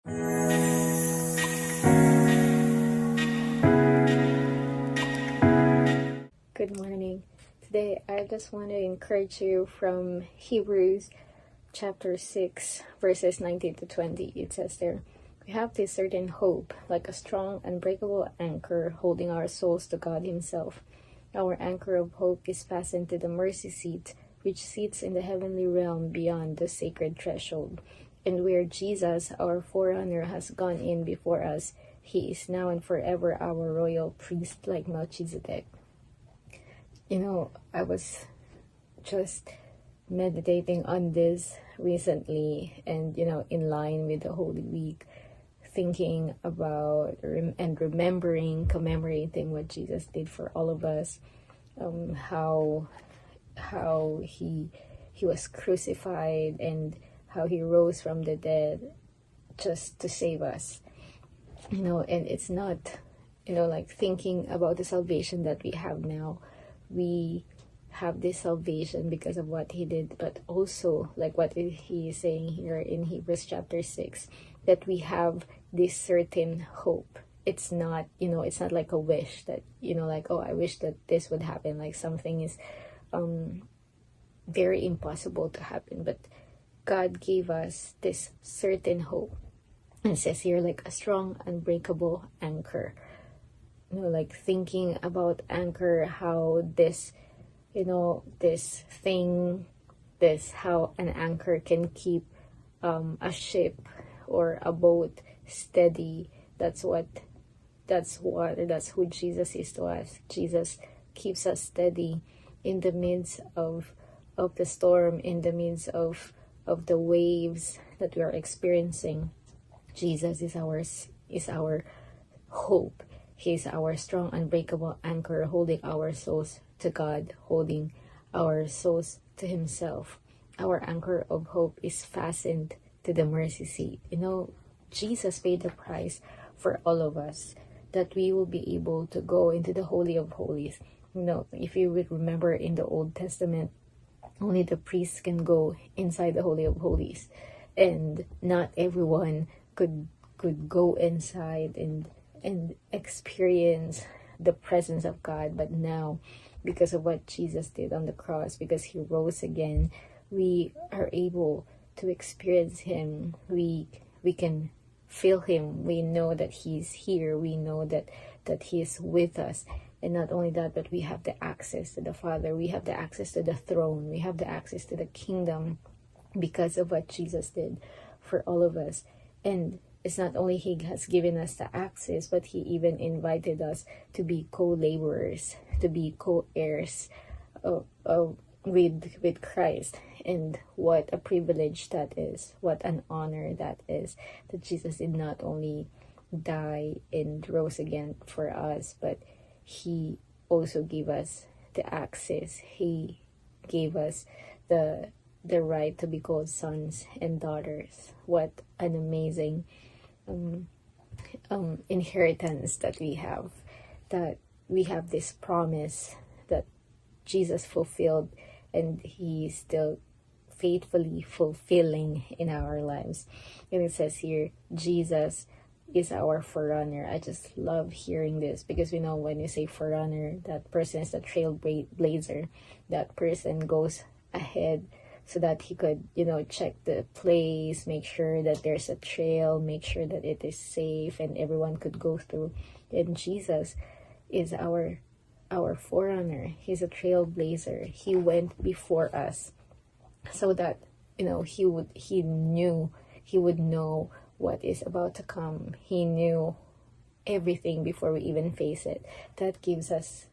Good morning. Today I just want to encourage you from Hebrews chapter 6 verses 19 to 20. It says there, "We have this certain hope, like a strong unbreakable anchor holding our souls to God himself. Our anchor of hope is fastened to the mercy seat, which sits in the heavenly realm beyond the sacred threshold. And where Jesus, our forerunner, has gone in before us, he is now and forever our royal priest like Melchizedek." I was just meditating on this recently and, in line with the Holy Week, thinking about and remembering, commemorating what Jesus did for all of us, how he was crucified and how he rose from the dead just to save us. And it's not, like thinking about the salvation that we have now. We have this salvation because of what he did, but also like what he is saying here in Hebrews chapter 6, that we have this certain hope. It's not, it's not like a wish that, like, oh, I wish that this would happen, like something is very impossible to happen, but God gave us this certain hope. And it says here, like a strong unbreakable anchor. Like thinking about anchor, how this how an anchor can keep a ship or a boat steady. That's who Jesus is to us. Jesus keeps us steady in the midst of the storm, in the midst of the waves that we are experiencing. Jesus is our hope. He's our strong, unbreakable anchor, holding our souls to God, holding our souls to himself. Our anchor of hope is fastened to the mercy seat. Jesus paid the price for all of us, that we will be able to go into the Holy of Holies. If you would remember, in the Old Testament, only the priests can go inside the Holy of Holies, and not everyone could go inside and experience the presence of God. But now, because of what Jesus did on the cross, because he rose again, we are able to experience him. We can feel him. We know that he's here. We know that he is with us. And not only that, but we have the access to the Father. We have the access to the throne. We have the access to the kingdom because of what Jesus did for all of us. And it's not only he has given us the access, but he even invited us to be co-laborers, to be co-heirs with Christ. And what a privilege that is, what an honor that is, that Jesus did not only die and rose again for us, but he also gave us the access. He gave us the right to be called sons and daughters. What an amazing inheritance that we have this promise that Jesus fulfilled, and he's still faithfully fulfilling in our lives. And it says here, Jesus is our forerunner. I just love hearing this, because we know when you say forerunner, that person is the trailblazer. That person goes ahead so that he could, check the place, make sure that there's a trail, make sure that it is safe and everyone could go through. And Jesus is our forerunner. He's a trailblazer. He went before us so that, he would know what is about to come. He knew everything before we even face it. That gives us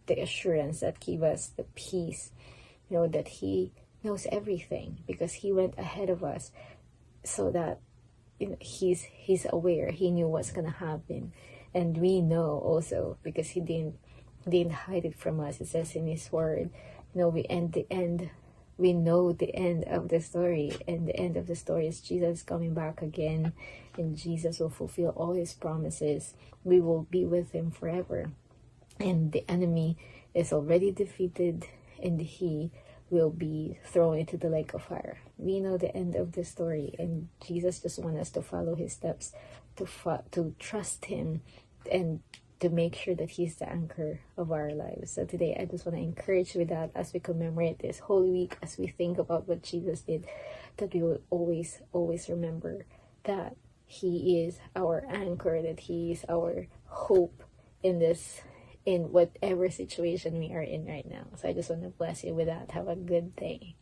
the assurance, that gives us the peace, that he knows everything, because he went ahead of us, so that he's aware. He knew what's gonna happen, and we know also, because he didn't hide it from us. It says in his word, we know the end of the story, and the end of the story is Jesus coming back again, and Jesus will fulfill all his promises. We will be with him forever, and the enemy is already defeated, and he will be thrown into the lake of fire. We know the end of the story, and Jesus just wants us to follow his steps, to trust him, and to make sure that he's the anchor of our lives. So today I just want to encourage you with that, as we commemorate this Holy Week, as we think about what Jesus did, that we will always remember that he is our anchor, that he is our hope in whatever situation we are in right now. So I just want to bless you with that. Have a good day.